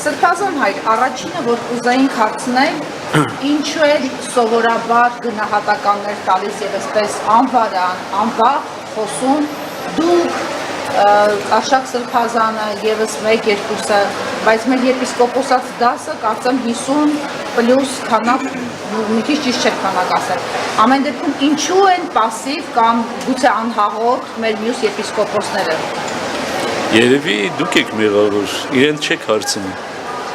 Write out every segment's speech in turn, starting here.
Սրբազան հայր, առաջինը, որ կուզեինք հարցնել, ինչու է սովորաբար գնահատականներ տալիս եւ այսպես անվարան, անվախ խոսում, դուք Արշակ Սրբազանը եւս 1-2-ը, բայց մեր եպիսկոպոսած դասը կարծեմ 50 պլյուս քանակ, մի քիչ ճիշտ չեք քանակ ասել։ Ամեն դեպքում ինչու են пассив կամ գուցե անհաղորդ մեր մյուս եպիսկոպոսները։ Երևի դուք եք մեղավոր, իրեն չեք հարցնում։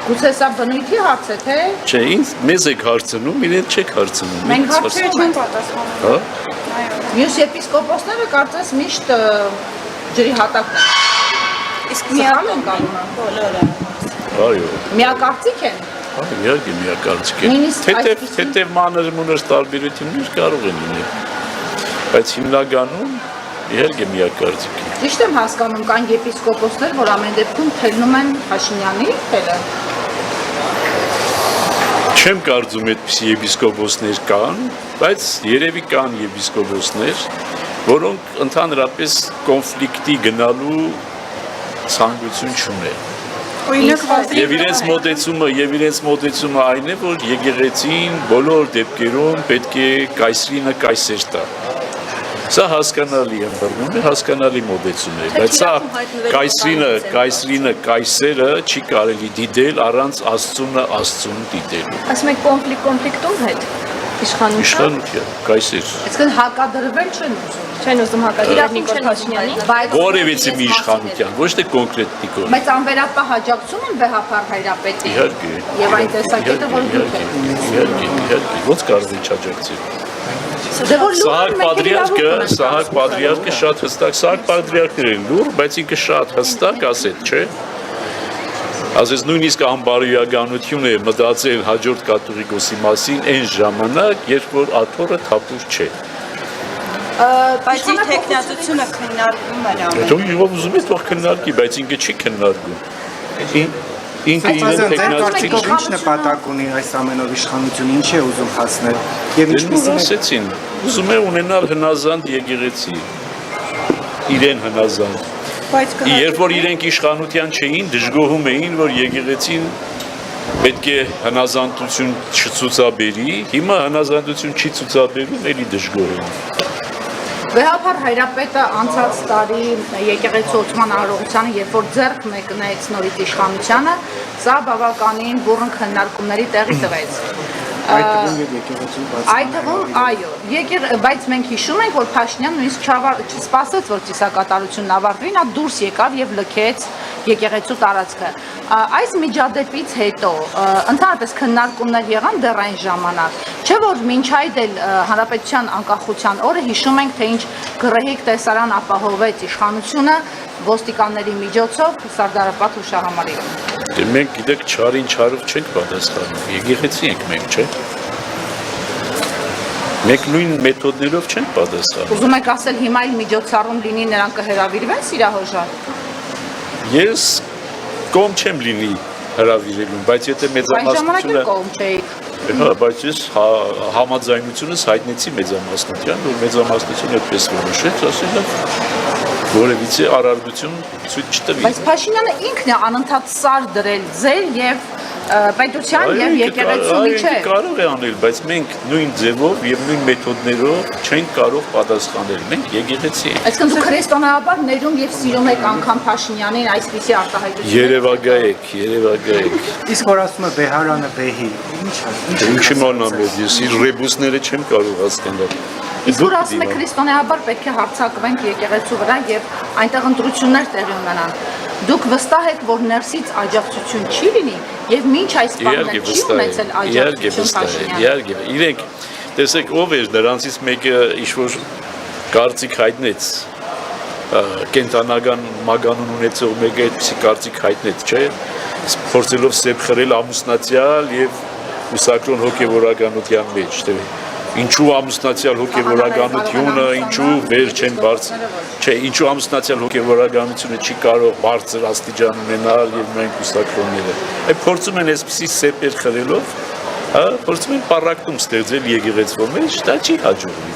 Գուցե սա բնույթի հարց է, թե։ Չէ, ինձ մեզ եք հարցնում, իրեն չեք հարցնում։ Մենք հարցերը չենք պատասխանում։ Հա։ Մյուս եպիսկոպոսները կարծես միշտ ջրի հատակն են։ Իսկ միակարծիք են բոլորը։ Այո։ Միակարծիք են։ Իհարկե միակարծիք են։ Թեթև մանր տարբերություններ կարող են լինել։ Բայց հիմնականում իհարկե միակարծիք են։ Ճիշտ եմ հասկանում, կան եպիսկոպոսներ, որ ամեն դեպքում թելնում են Փաշինյանի թելը։ Չեմ կարծում այդպիսի եպիսկոպոսներ կան, բայց երևի կան եպիսկոպոսներ, որոնք ընդհանրապես կոնֆլիկտի գնալու ցանկություն չունեն։ Եվ իրենց մոտեցումը այն է, որ եկեղեցին բոլոր դեպքերում պետք է կայսրինը կայսեր տա։ Սա հասկանալի եմ բռնում է, հասկանալի մոտեցում է, բայց սա կայսրինը կայսերը չի կարելի դիտել առանց Աստծուն դիտելու։ Ասում եք կոնֆլիկտում հետ իշխանության, կայսեր։ Այսինքն հակադրվել չեն ուզում հակադրվել Նիկոլ Փաշինյանին, որևիցե մի իշխանության, ոչ թե կոնկրետ Նիկոլ։ Բայց անվերապահ աջակցում են վեհապար հայրապետին։ Իհարկե։ Եվ այն տեսակետը, որ դուք եք։ Իհարկե, ոնց կարող է չաջակցել։ Սահակ պատրիարքը շատ հստակ, Սահակ պատրիարքները են լուր, բայց ինքը շատ հստակ ասեց, չէ։ Ասես նույնիսկ անբարոյականություն է մտածել հաջորդ կաթողիկոսի մասին այն ժամանակ, երբ որ աթոռը թափուր չէ։ Բայց իր տեխնատությունը քննարկվում է ամեն։ Դու ով ուզում ես թող քննարկի, բայց ինքը չի քննարկում։ Ինքը իրեն տեխնատիկ ինչ նպատակ ունի այս ամենով իշխանությունը, ինչ է ուզում հասնել եւ ինչպես ասեցին, ուզում է ունենալ հնազանդ եկեղեցի։ Իրեն հնազանդ։ Երբ որ իրենք իշխանության չէին, դժգոհում էին, որ եկեղեցին պետք է հնազանդություն չցուցաբերի, հիմա հնազանդություն չի ցուցաբերում, էլի դժգոհ են։ Վեհապար հայրապետը անցած տարի եկեղեցու օծման արարողությանը, երբ որ ձեռք մեկնեց նորից իշխանությանը, սա բավականին բուռն քննարկումների տեղի տվեց։ Այդ թվում այո, բայց մենք հիշում ենք, որ Փաշինյանը նույնիսկ չսպասեց, որ ծիսակատարությունն ավարտվի, նա դուրս եկավ եւ լքեց եկեղեցու տարածքը։ Այս միջադեպից հետո ընդհանրապես քննարկումներ եղան դեռ այն ժամանակ, չէ՞ որ մինչ այդ էլ հանրապետության անկախության օրը հիշում ենք, թե ինչ գռեհիկ տեսարան ապահովեց իշխանությունը ոստիկանների միջոցով Սարդարապատ հուշահամալիրում։ Դե մենք գիտեք չարին չարով չենք պատասխանում, եկեղեցի ենք մենք, չէ՞։ Մենք նույն մեթոդներով չենք պատասխանում։ Ուզում եք ասել հիմա էլ միջոցառում լինի, նրանք կհրավիրվեն Սիրահոժան։ Ես կողմ չեմ լինի հրավիրելու, բայց եթե մեծամասնությունը կողմ չէի։ Հա, բայց ես համաձայնությունս հայտնեցի մեծամասնության, որ մեծամասնությունը այդպես որոշեց, ասել որևիցե արարողություն ցույց չտվի։ Բայց Փաշինյանը ինքն է անընդհատ սար դրել ձեր եւ պետության եւ եկեղեցու միջեւ։ Կարող է անել, բայց մենք նույն ձևով եւ նույն մեթոդներով չենք կարող պատասխանել։ Մենք եկեղեցի ենք։ Այսինքն դուք քրիստոնեաբար ներում եւ սիրում եք անգամ Փաշինյանին այսպիսի արտահայտություն։ Երևակայեք։ Իսկ որ ասում է Բեհարանը Բեհի, Ինչի մանամ ես իր ռեբուսները չեմ կարող հասկանալ։ Իսկ որ ասում եք քրիստոնեաբար պետք է հարցակվենք եկեղեցու վրա եւ այնտեղ ընտրություններ տեղի ունենան։ Դուք վստահ եք, որ ներսից աջակցություն չի լինի եւ մինչ այս բանը չի ունեցել աջակցություն Փաշինյանը։ Իհարկե, իրենք տեսեք ով էր նրանցից մեկը ինչ-որ կարծիք հայտնեց կենտանական մագանուն ունեցող մեկը այդպիսի կարծիք հայտնեց, չէ՞։ Փորձելով սեպ խրել ամուսնացյալ եւ ուսակրոն հոգեվորականության մեջ, թե ինչու ամուսնացյալ հոգեվորականությունը, ինչու վեր չեն բարձր, չէ, ինչու ամուսնացյալ հոգեվորականությունը չի կարող բարձր աստիճան ունենալ եւ մենք ուսակրոնները։ Այդ փորձում են այսպիսի սեպեր խրելով, հա, փորձում են պարակտում ստեղծել եկեղեցու մեջ, դա չի հաջողվի։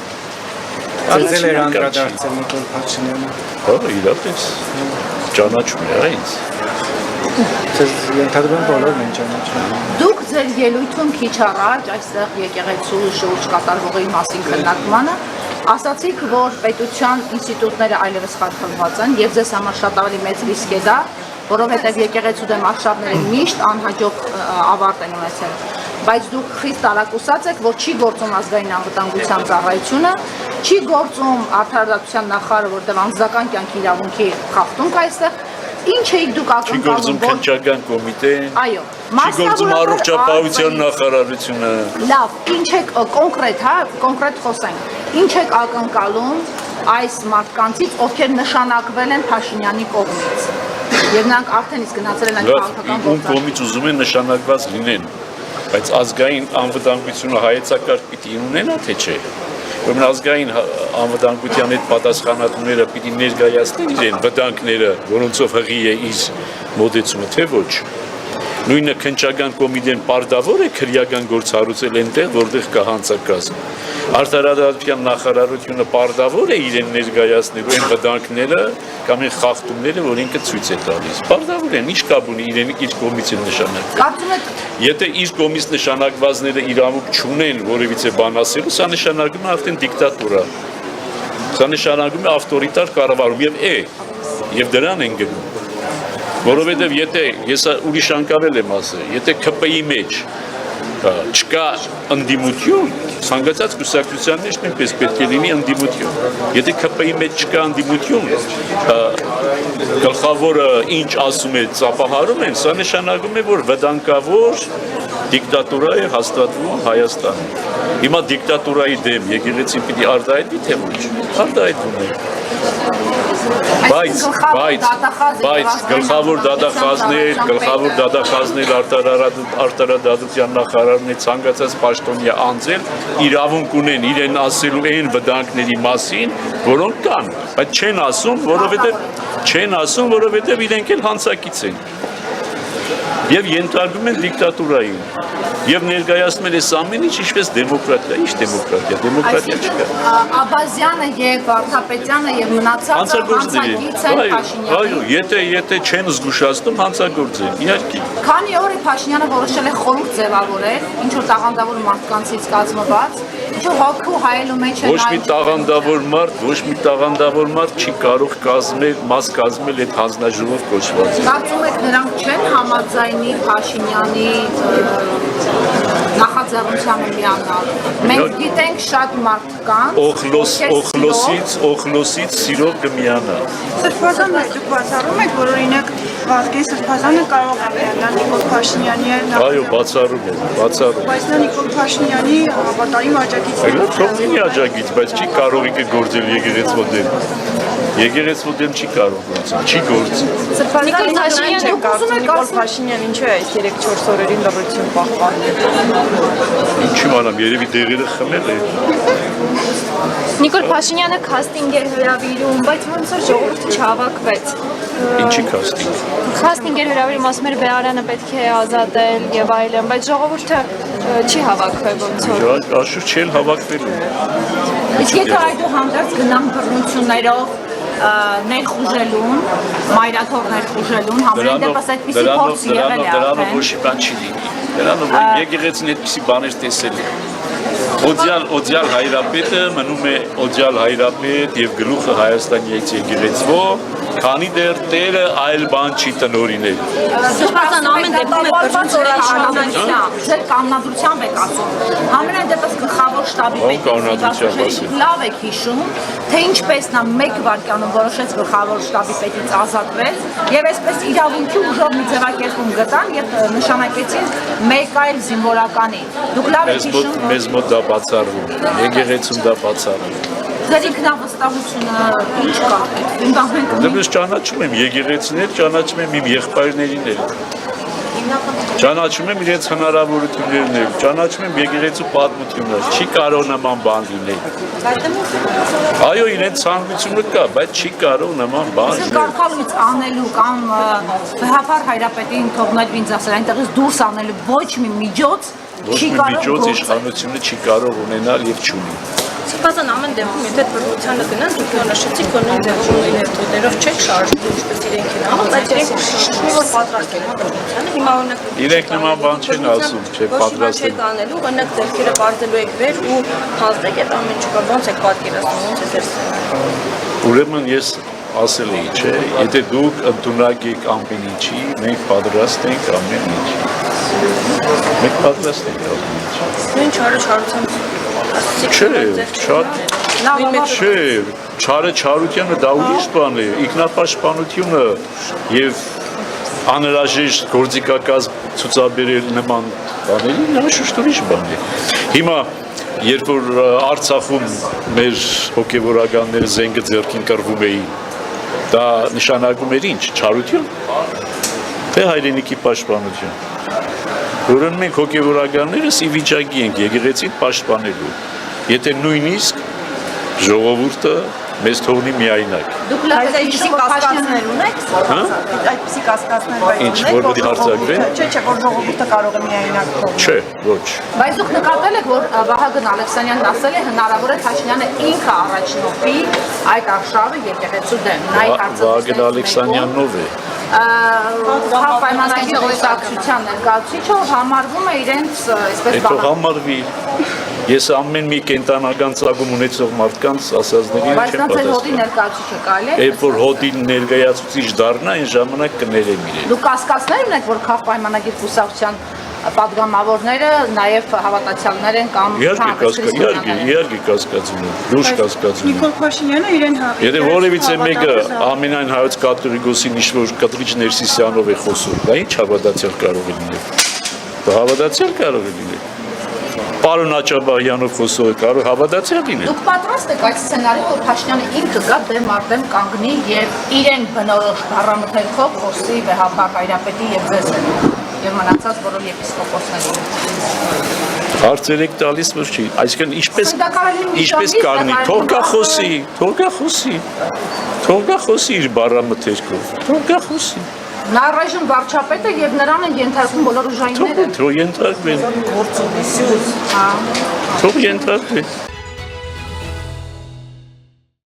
Ձեզ էր անդրադարձել Նիկոլ Փաշինյանը։ Հա, իրապես ճանաչում է ինձ։ Ձեզ ենթադրում եմ բոլորն են ճանաչում։ Դուք ձեր ելույթում քիչ առաջ այստեղ եկեղեցու շուրջ կատարվողի մասին քննարկմանը ասացիք, որ պետության ինստիտուտները այլևս խարխլված են եւ ձեզ համար շատ ավելի մեծ ռիսկ է դա, որովհետեւ եկեղեցու դեմ արշավները միշտ անհաջող ավարտ են ունեցել։ Բայց դուք խիստ տարակուսած եք, որ չի գործում ազգային անվտանգության ծառայությունը, չի գործում արդարադատության նախարարը, որտեղ անձնական կյանքի իրավունքի խախտում կա այստեղ։ Ինչ էիք դուք Չի գործում ակնկալում, քննչական կոմիտեն, այո, չի գործում առողջապահության նախարարությունը։ Լավ, ինչ եք կոնկրետ, հա, կոնկրետ խոսենք։ Ինչ եք ակնկալում այս մարդկանցից, ովքեր նշանակվել են Փաշինյանի կողմից։ Եվ նրանք արդեն իսկ գնացել են այն Լավ, քաղաքական ում կողմից ուզում են նշանակված լինեն, բայց ազգային անվտանգությունը հայեցակարգ պիտի ունենա, թե չէ։ Ուրեմն ազգային անվտանգության հետ պատասխանատուները պիտի ներկայացնեն իրեն վտանգները, որոնցով հղի է իր մոտեցումը, թե ոչ։ Նույնը քննչական կոմիտեն պարտավոր է քրեական գործ հարուցել այնտեղ, որտեղ կա հանցակազմ։ Արդարադատության նախարարությունը պարտավոր է իրեն ներկայացնել այն վտանգները կամ այն խախտումները, որ ինքը ցույց է տալիս։ Պարտավոր են, ինչ կապ ունի իրեն իր կողմից նշանակել։ Կարծում եք, Եթե իր կողմից նշանակվածները իրավունք չունեն որևիցե բան ասելու, սա նշանակում է արդեն դիկտատուրա։ Սա նշանակում է ավտորիտար կառավարում եւ դրան են գնում։ Որովհետև եթե ես ուրիշ անկարել եմ ասել, եթե ԿՊ-ի մեջ չկա ընդդիմություն, ցանկացած կուսակցության մեջ նույնպես պետք է լինի ընդդիմություն։ Եթե ԿՊ-ի մեջ չկա ընդդիմություն, գլխավորը ինչ ասում է ծափահարում են, սա նշանակում է, որ վտանգավոր դիկտատուրա է հաստատվում Հայաստանում։ Հիմա դիկտատուրայի դեմ եկեղեցին պիտի արտահայտվի, թե ոչ։ Արտահայտվում է։ Բայց գլխավոր դատախազներ արտարադատության նախարարն է ցանկացած պաշտոնյա անձել իրավունք ունեն իրեն ասելու այն վտանգների մասին, որոնք կան, բայց չեն ասում, որովհետև իրենք էլ հանցակից են եւ ենթարկվում են դիկտատուրային եւ ներկայացնում են այս ամեն ինչ ինչպես դեմոկրատիա, ինչ դեմոկրատիա չկա։ Աբազյանը եւ Վարդապետյանը եւ մնացածը հանցագից են Փաշինյանի։ Այո, եթե չեն զգուշացնում հանցագործ են, իհարկե։ Քանի օր է Փաշինյանը որոշել է խորհուրդ ձևավորել, ինչ որ տաղանդավոր մարդկանցից կազմված, ինչ որ հոգու հայելու մեջ է Ոչ մի տաղանդավոր մարդ չի կարող կազմել այդ հանձնաժողով կոչված։ Կարծում եք նրանք չեն համաձայնի Փաշինյանի նախաձեռնությանը միանալ։ Մենք գիտենք շատ մարդկանց, Օխլոսից սիրով կմիանա։ Սրբազանը դուք բացառում եք, որ օրինակ Վազգեն Սրբազանը կարող է միանալ Նիկոլ Փաշինյանի Այո, բացառում եմ։ Բայց նա Նիկոլ Փաշինյանի հավատարիմ աջակիցն է։ Թող լինի աջակից, բայց չի կարող ինքը գործել եկեղեցու դեմ։ Եկեղեցու դեմ չի կարող գործել, չի գործել։ Նիկոլ Փաշինյանը չեք կարծում, Նիկոլ Փաշինյան ինչու է այս 3-4 օրերին լրություն պահպանել։ Ինչի մանամ, երևի դեղերը խմել է։ Նիկոլ Փաշինյանը քաստինգ էր հրավիրում, բայց ոնց որ ժողովուրդը չհավաքվեց։ Ինչի քաստինգ։ Քաստինգ էր հրավիրում, ասում էր Բեարյանը պետք է ազատել եւ այլն, բայց ժողովուրդը չի հավաքվել ոնց որ։ Աշուր չել հավաքվելու։ Իսկ եթե այդուհանդերձ գնան բռնություններով ներխուժելուն, մայրաթոր ներխուժելուն, համենայն դեպս այդպիսի փորձ եղել է Դրանով արդեն։ ոչ մի բան չի լինի։ Դրանով եկեղեցին այդպիսի բաներ տեսել է։ Օձյալ հայրապետը մնում է օձյալ հայրապետ եւ գլուխը Հայաստանի եկեղեցվո, քանի դեռ Տերը այլ բան չի տնօրինել։ Սրբազան ամեն դեպքում է բռնություն Ձեր կանոնադրությամբ եք ասում։ Համենայն դեպս գլխավոր շտաբի պետի լավ եք հիշում, թե ինչպես նա մեկ վայրկյանում որոշեց գլխավոր շտաբի պետից ազատվել եւ այսպես իրավունքի ուժով մի ձևակերպում գտան եւ նշանակեցին մեկ այլ զինվորականի։ Դուք լավ եք հիշում, Մեզ մոտ դա բացառվում է, եկեղեցում դա բացառվում է։ ձեր ինքնավստահությունը ինչ կա։ Դեռ ճանաչում եմ եկեղեցիներ, ճանաչում եմ իմ եղբայրներին, ճանաչում եմ իրենց հնարավորություններն, ճանաչում եմ եկեղեցու պատմությունը, չի կարող նման բան լինել։ Այո, իրենց ցանկությունը կա, բայց չի կարող նման բան լինել։ Կարգալույց անելու կամ վեհապար հայրապետին թողնել ինձ ասել, այնտեղից դուրս անելու ոչ մի միջոց Ոչ մի միջոց իշխանությունը չի կարող ունենալ եւ չունի։ Սիփազան ամեն դեպքում եթե բռնությանը գնան, դուք նշեցիք, որ նույն ձևով նույն մեթոդերով չեք շարժում, ինչպես իրենք են անում, բայց իրենք շնչում որ պատրաստ են բռնությանը։ Հիմա օրինակ Իրենք նման բան չեն ասում, չէ, պատրաստ են։ Չեք անելու, օրինակ ձեռքերը բարձելու եք վեր ու հանձնեք այդ ամեն ինչը, ոնց եք պատկերացնում, ոնց է ձեր Ուրեմն ես ասել էի, չէ, եթե դուք ընդունակ եք ամեն ինչի, մենք պատրաստ ենք ամեն ինչի։ Մենք պատրաստ ենք ամեն ինչի։ նույն չարությամբ Չէ, չէ, չարությանը դա ուրիշ բան է, ինքնապաշտպանությունը եւ անհրաժեշտ գործիքակազմ ցուցաբերել նման բաների նա շուտ ուրիշ բան է։ Հիմա երբ որ Արցախում մեր հոգեվորականները զենքը ձեռքին կռվում էին, դա նշանակում էր ինչ, չարություն, թե հայրենիքի պաշտպանություն։ Որոնց մենք հոգեվորականներս ի վիճակի ենք եկեղեցին պաշտպանելու, եթե նույնիսկ ժողովուրդը մեզ թողնի միայնակ։ Դուք Բայց այդպիսի կասկածներ ունեք։ Այդպիսի կասկածներ Ինչ, որ պիտի հարձակվեն։ Չէ, որ ժողովուրդը կարող է միայնակ թողնել։ Չէ, ոչ։ Բայց դուք նկատել եք, որ Վահագն Ալեքսանյանն ասել է հնարավոր է Փաշինյանը ինքը առաջնորդի այդ արշավը եկեղեցու դեմ։ Նա այդ հարցը Վահագն Ալեքսանյանն ով է։ Պայմանագիր գործակցության ներկայացուցիչը համարվում է իրենց այսպես Հետո համարվի։ Ես ամեն մի կենտանական ծագում ունեցող մարդկանց ասածների Բայց չեմ նա ձեր հոտի պատասխանում։ ներկայացուցիչ է կարելի է։ Երբ որ հոտի ներկայացուցիչ դառնա, այն ժամանակ կներեմ իրեն։ Դուք կասկածներ ունեք, որ քաղաքապայմանագիր կուսակցության պատգամավորները նաև հավատացյալներ են կամ Իհարկե կասկածում եմ, դուրս կասկածում եմ։ Նիկոլ Փաշինյանը իրեն Եթե որևիցե մեկը ամենայն հայոց կաթողիկոսին ինչ-որ կտրիչ Ներսիսյանով է խոսում, դա ինչ հավատացյալ կարող է լինել։ Դա հավատացյալ կարող է լինել։ Պարոն Աճաբաղյանով խոսողը կարող հավատացյալ լինել։ Դուք պատրաստ եք այդ սցենարին, որ Փաշինյանը ինքը գա դեմ առ դեմ կանգնի եւ իրեն բնորոշ բառամթերքով խոսի Վեհապար Հայրապետի եւ ձեզ եւ մնացած բոլոր եպիսկոպոսների։ Հարցեր եք տալիս, որ չի։ Այսինքն ինչպես կանգնի, թող գա խոսի իր բառամթերքով, թող գա խոսի։ Նա առայժմ վարչապետ է եւ նրան են ենթարկվում բոլոր ուժայինները։ Թող ենթարկվեն։ Թող ենթարկվեն։